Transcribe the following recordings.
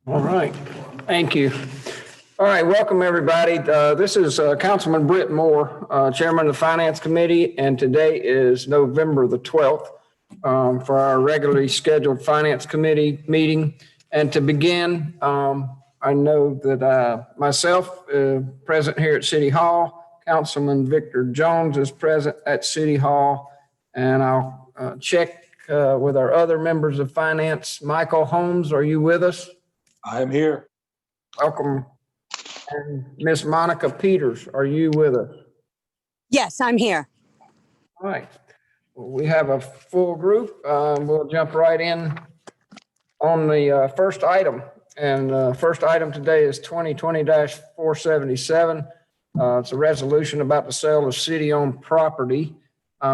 All right, thank you. All right, welcome everybody. This is Councilman Britt Moore, Chairman of the Finance Committee, and today is November the 12th for our regularly scheduled Finance Committee meeting. And to begin, I know that myself, present here at City Hall, Councilman Victor Jones is present at City Hall, and I'll check with our other members of Finance. Michael Holmes, are you with us? I am here. Welcome. And Miss Monica Peters, are you with us? Yes, I'm here. All right. Well, we have a full group. We'll jump right in on the first item. And first item today is 2020-477. It's a resolution about the sale of city-owned property,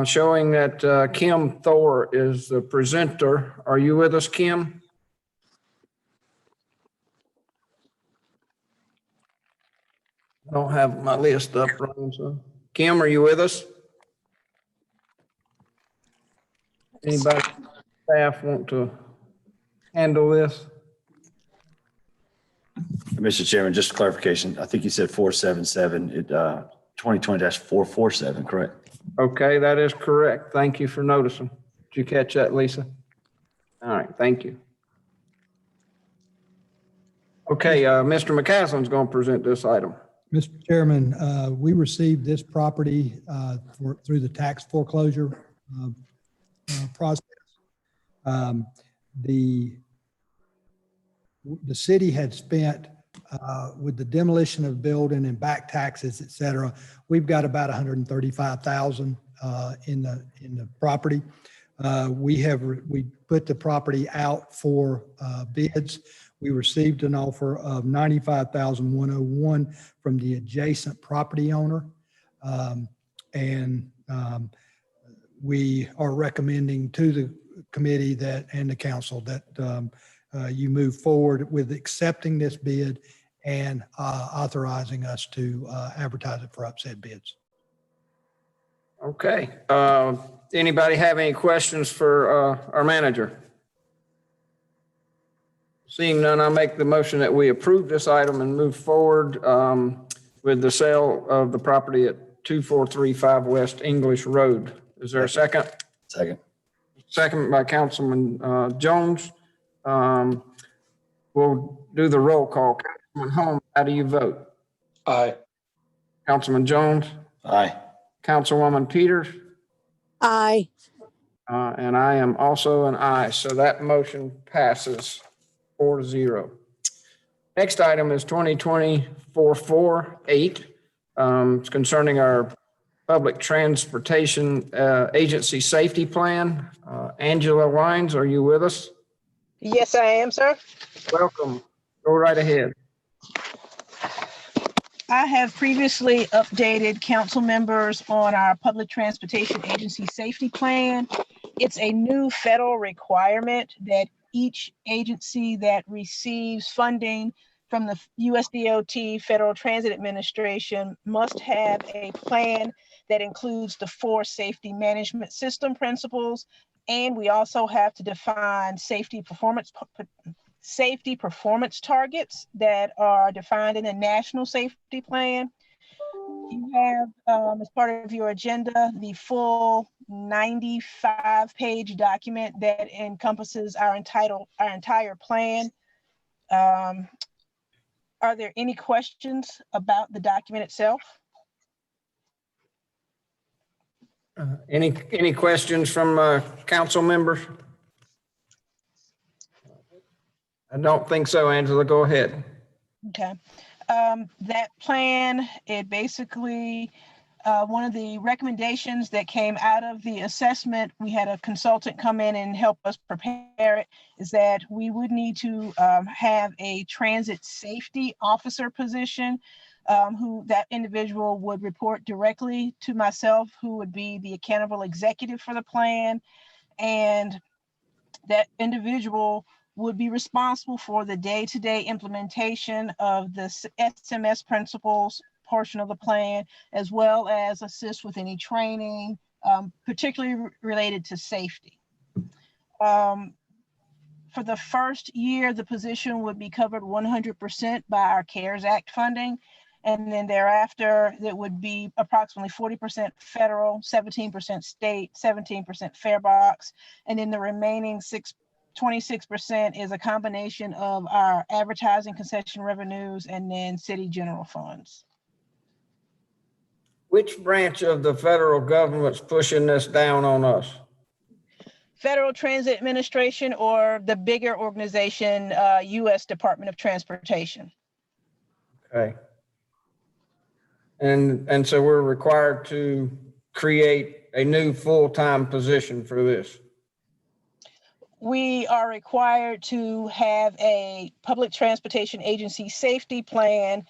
showing that Kim Thor is the presenter. Are you with us, Kim? I don't have my list up, Ron, so. Kim, are you with us? Anybody, staff want to handle this? Mr. Chairman, just clarification. I think you said 477, 2020-447, correct? Okay, that is correct. Thank you for noticing. Did you catch that, Lisa? All right, thank you. Okay, Mr. McCaslin's going to present this item. Mr. Chairman, we received this property through the tax foreclosure process. The city had spent, with the demolition of building and back taxes, et cetera, we've got about $135,000 in the property. We put the property out for bids. We received an offer of $95,101 from the adjacent property owner. We are recommending to the committee and the council that you move forward with accepting this bid and authorizing us to advertise it for upset bids. Okay. Anybody have any questions for our manager? Seeing none, I'll make the motion that we approve this item and move forward with the sale of the property at 2435 West English Road. Is there a second? Second. Second by Councilman Jones. We'll do the roll call. Councilman Holmes, how do you vote? Aye. Councilman Jones? Aye. Councilwoman Peters? Aye. And I am also an aye, so that motion passes 4-0. Next item is 2020-448. It's concerning our public transportation agency safety plan. Angela Wines, are you with us? Yes, I am, sir. Welcome. Go right ahead. I have previously updated council members on our public transportation agency safety plan. It's a new federal requirement that each agency that receives funding from the USDOT Federal Transit Administration must have a plan that includes the 4 safety management system principles. And we also have to define safety performance targets that are defined in the National Safety Plan. You have, as part of your agenda, the full 95-page document that encompasses our entire plan. Are there any questions about the document itself? Any questions from council members? I don't think so, Angela. Go ahead. Okay. That plan, it basically, one of the recommendations that came out of the assessment, we had a consultant come in and help us prepare it, is that we would need to have a transit safety officer position, who that individual would report directly to myself, who would be the accountable executive for the plan. And that individual would be responsible for the day-to-day implementation of the SMS principles portion of the plan, as well as assist with any training, particularly related to safety. For the first year, the position would be covered 100% by our CARES Act funding. And then thereafter, it would be approximately 40% federal, 17% state, 17% fare box. And then the remaining 26% is a combination of our advertising concession revenues and then city general funds. Which branch of the federal government's pushing this down on us? Federal Transit Administration, or the bigger organization, U.S. Department of Transportation. Okay. And so we're required to create a new full-time position for this. We are required to have a public transportation agency safety plan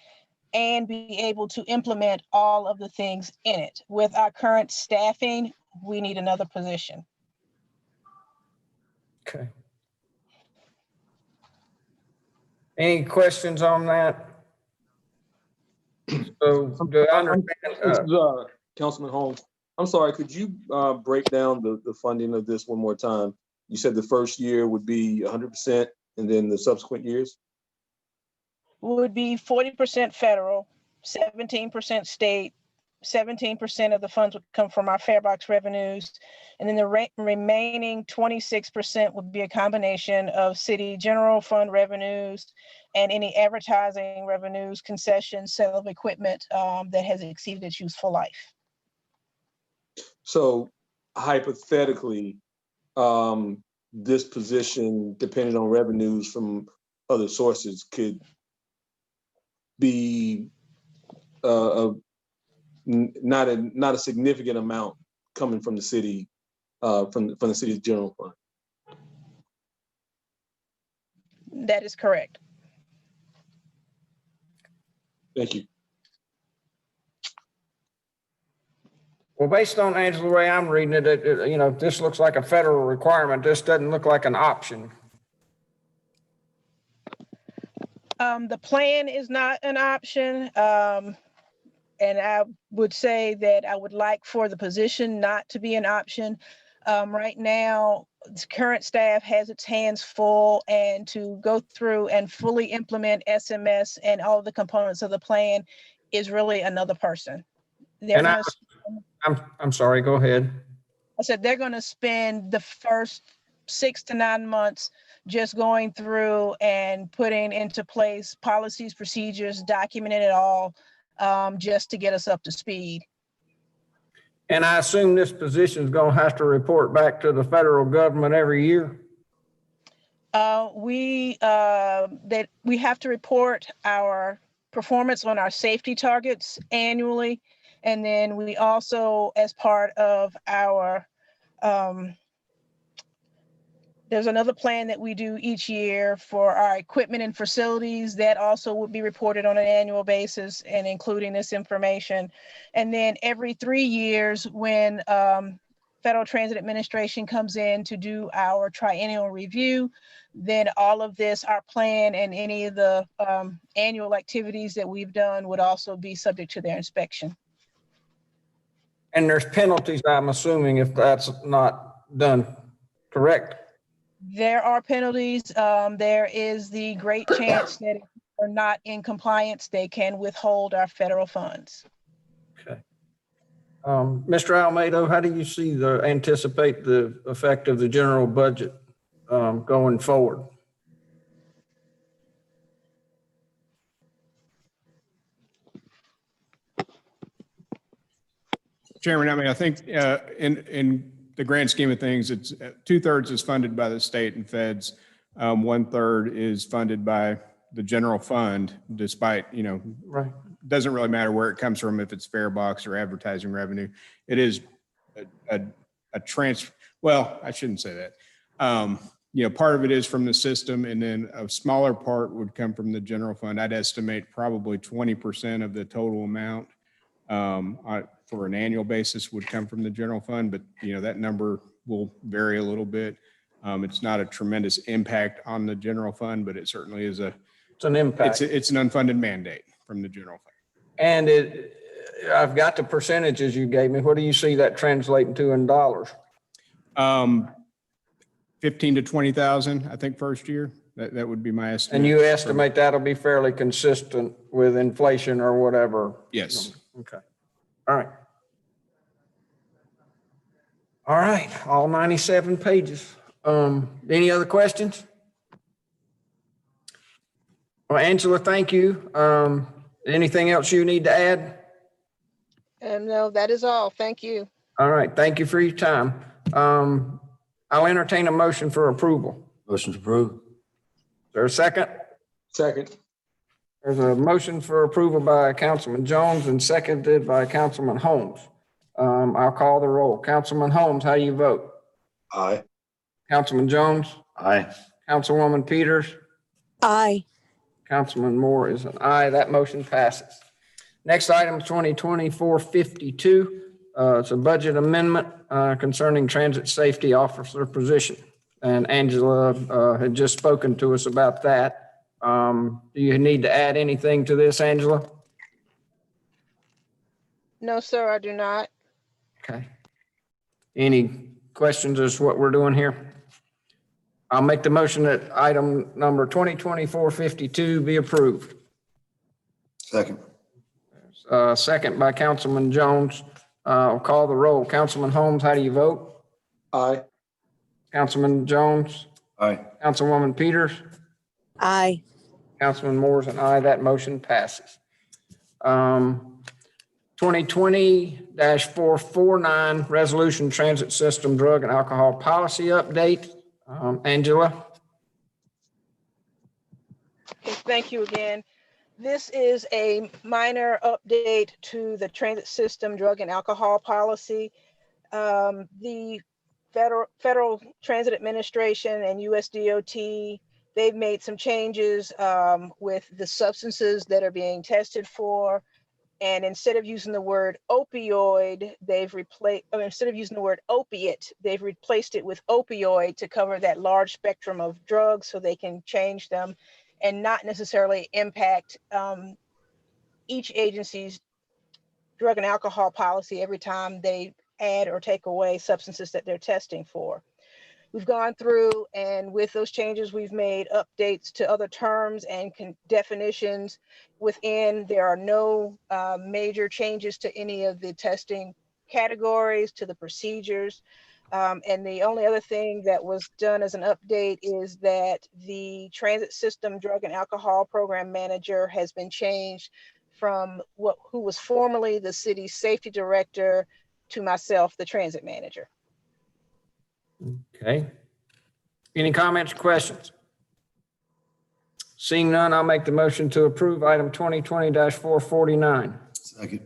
and be able to implement all of the things in it. With our current staffing, we need another position. Okay. Any questions on that? So do I understand? Councilman Holmes, I'm sorry, could you break down the funding of this one more time? You said the first year would be 100% and then the subsequent years? Would be 40% federal, 17% state, 17% of the funds would come from our fare box revenues. And then the remaining 26% would be a combination of city general fund revenues and any advertising revenues, concessions, sale of equipment that has exceeded its useful life. So hypothetically, this position, depending on revenues from other sources, could be not a significant amount coming from the city, from the city's general fund. That is correct. Thank you. Well, based on Angela, the way I'm reading it, you know, this looks like a federal requirement. This doesn't look like an option. The plan is not an option. And I would say that I would like for the position not to be an option. Right now, the current staff has its hands full, and to go through and fully implement SMS and all the components of the plan is really another person. And I'm sorry, go ahead. I said they're going to spend the first 6 to 9 months just going through and putting into place policies, procedures, documenting it all, just to get us up to speed. And I assume this position is going to have to report back to the federal government every year? We have to report our performance on our safety targets annually. And then we also, as part of our, there's another plan that we do each year for our equipment and facilities that also would be reported on an annual basis and including this information. And then every 3 years when Federal Transit Administration comes in to do our triennial review, then all of this, our plan and any of the annual activities that we've done would also be subject to their inspection. And there's penalties, I'm assuming, if that's not done, correct? There are penalties. There is the great chance that if we're not in compliance, they can withhold our federal funds. Okay. Mr. Almeida, how do you see anticipate the effect of the general budget going forward? Chairman, I mean, I think in the grand scheme of things, it's 2/3 is funded by the state and feds. 1/3 is funded by the general fund, despite, you know, Right. doesn't really matter where it comes from, if it's fare box or advertising revenue. It is a transfer. Well, I shouldn't say that. You know, part of it is from the system, and then a smaller part would come from the general fund. I'd estimate probably 20% of the total amount for an annual basis would come from the general fund, but you know, that number will vary a little bit. It's not a tremendous impact on the general fund, but it certainly is It's an impact. it's an unfunded mandate from the general fund. And I've got the percentages you gave me. What do you see that translating to in dollars? 15 to 20,000, I think, first year. That would be my estimate. And you estimate that'll be fairly consistent with inflation or whatever? Yes. Okay. All right. All right, all 97 pages. Any other questions? Well, Angela, thank you. Anything else you need to add? No, that is all. Thank you. All right, thank you for your time. I'll entertain a motion for approval. Motion to approve. Is there a second? Second. There's a motion for approval by Councilman Jones and seconded by Councilman Holmes. I'll call the roll. Councilman Holmes, how do you vote? Aye. Councilman Jones? Aye. Councilwoman Peters? Aye. Councilman Moore is an aye. That motion passes. Next item is 2024-52. It's a budget amendment concerning transit safety officer position. And Angela had just spoken to us about that. Do you need to add anything to this, Angela? No, sir, I do not. Okay. Any questions as to what we're doing here? I'll make the motion that item number 2024-52 be approved. Second. Second by Councilman Jones. I'll call the roll. Councilman Holmes, how do you vote? Aye. Councilman Jones? Aye. Councilwoman Peters? Aye. Councilman Moore's an aye. That motion passes. 2020-449 Resolution Transit System Drug and Alcohol Policy Update. Angela? Thank you again. This is a minor update to the transit system drug and alcohol policy. The Federal Transit Administration and USDOT, they've made some changes with the substances that are being tested for. And instead of using the word opioid, instead of using the word opiate, they've replaced it with opioid to cover that large spectrum of drugs so they can change them and not necessarily impact each agency's drug and alcohol policy every time they add or take away substances that they're testing for. We've gone through, and with those changes, we've made updates to other terms and definitions within. There are no major changes to any of the testing categories, to the procedures. And the only other thing that was done as an update is that the transit system drug and alcohol program manager has been changed from who was formerly the city's safety director to myself, the transit manager. Okay. Any comments or questions? Seeing none, I'll make the motion to approve item 2020-449. Second.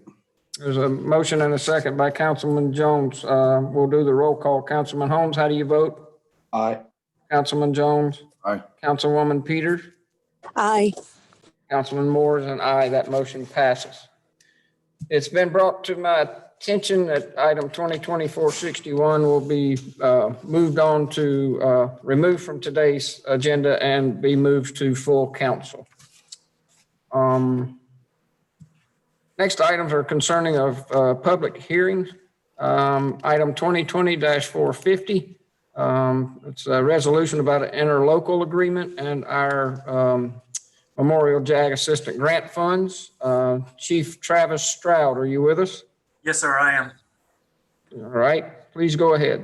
There's a motion and a second by Councilman Jones. We'll do the roll call. Councilman Holmes, how do you vote? Aye. Councilman Jones? Aye. Councilwoman Peters? Aye. Councilman Moore is an aye. That motion passes. It's been brought to my attention that item 2024-61 will be moved on to removed from today's agenda and be moved to full council. Next items are concerning of public hearings. Item 2020-450. It's a resolution about an interlocal agreement and our Memorial JAG Assistant Grant Funds. Chief Travis Stroud, are you with us? Yes, sir, I am. All right, please go ahead.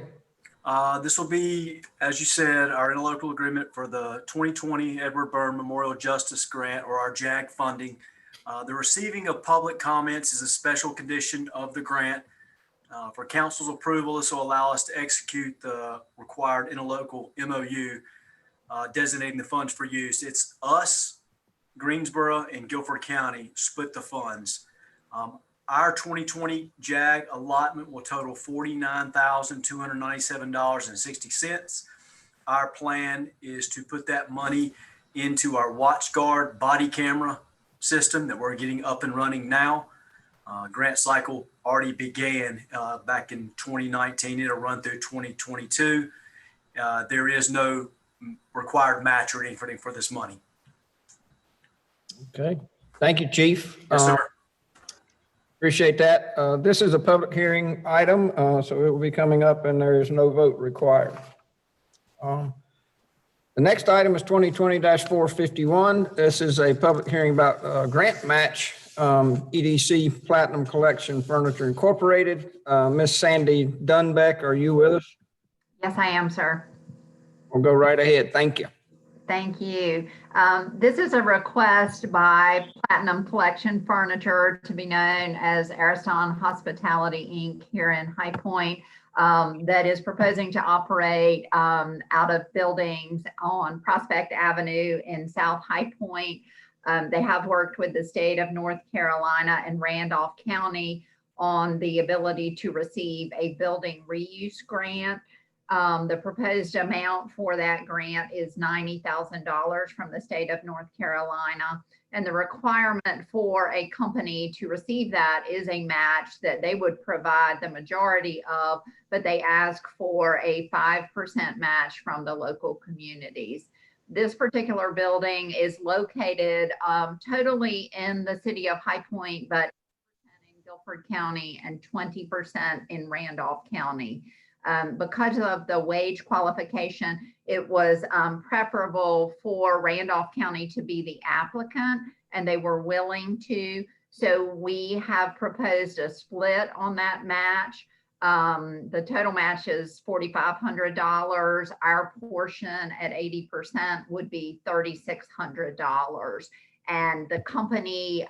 This will be, as you said, our interlocal agreement for the 2020 Edward Byrne Memorial Justice Grant, or our JAG funding. The receiving of public comments is a special condition of the grant. For council's approval, this will allow us to execute the required interlocal MOU designating the funds for use. It's us, Greensboro, and Guilford County split the funds. Our 2020 JAG allotment will total $49,297.60. Our plan is to put that money into our WatchGuard body camera system that we're getting up and running now. Grant cycle already began back in 2019. It'll run through 2022. There is no required match or anything for this money. Okay, thank you, Chief. Yes, sir. Appreciate that. This is a public hearing item, so it will be coming up and there is no vote required. The next item is 2020-451. This is a public hearing about grant match, EDC Platinum Collection Furniture Incorporated. Miss Sandy Dunbeck, are you with us? Yes, I am, sir. We'll go right ahead. Thank you. Thank you. This is a request by Platinum Collection Furniture, to be known as Ariston Hospitality, Inc. here in High Point, that is proposing to operate out of buildings on Prospect Avenue in South High Point. They have worked with the state of North Carolina and Randolph County on the ability to receive a building reuse grant. The proposed amount for that grant is $90,000 from the state of North Carolina. And the requirement for a company to receive that is a match that they would provide the majority of, but they ask for a 5% match from the local communities. This particular building is located totally in the city of High Point, but in Guilford County and 20% in Randolph County. Because of the wage qualification, it was preferable for Randolph County to be the applicant, and they were willing to. So we have proposed a split on that match. The total match is $4,500. Our portion at 80% would be $3,600. And the company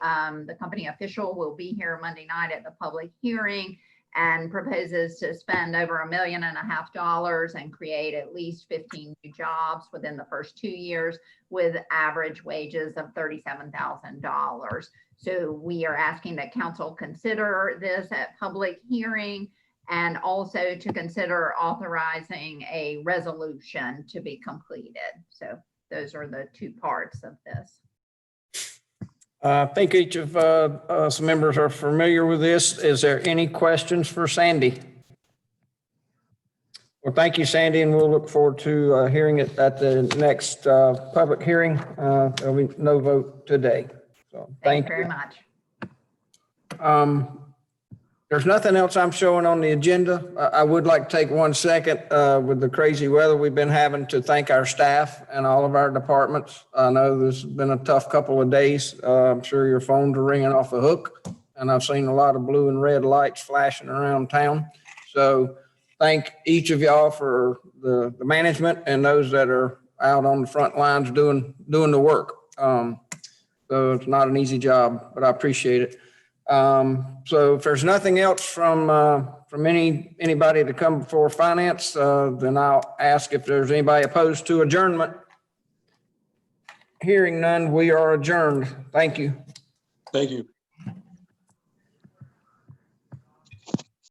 official will be here Monday night at the public hearing and proposes to spend over $1.5 million and create at least 15 new jobs within the first 2 years with average wages of $37,000. So we are asking that council consider this at public hearing and also to consider authorizing a resolution to be completed. So those are the two parts of this. I think each of us members are familiar with this. Is there any questions for Sandy? Well, thank you, Sandy, and we'll look forward to hearing it at the next public hearing. There'll be no vote today. So Thank you very much. There's nothing else I'm showing on the agenda. I would like to take 1 second with the crazy weather we've been having to thank our staff and all of our departments. I know this has been a tough couple of days. I'm sure your phones are ringing off the hook, and I've seen a lot of blue and red lights flashing around town. So thank each of y'all for the management and those that are out on the front lines doing the work. So it's not an easy job, but I appreciate it. So if there's nothing else from anybody to come before finance, then I'll ask if there's anybody opposed to adjournment. Hearing none, we are adjourned. Thank you. Thank you.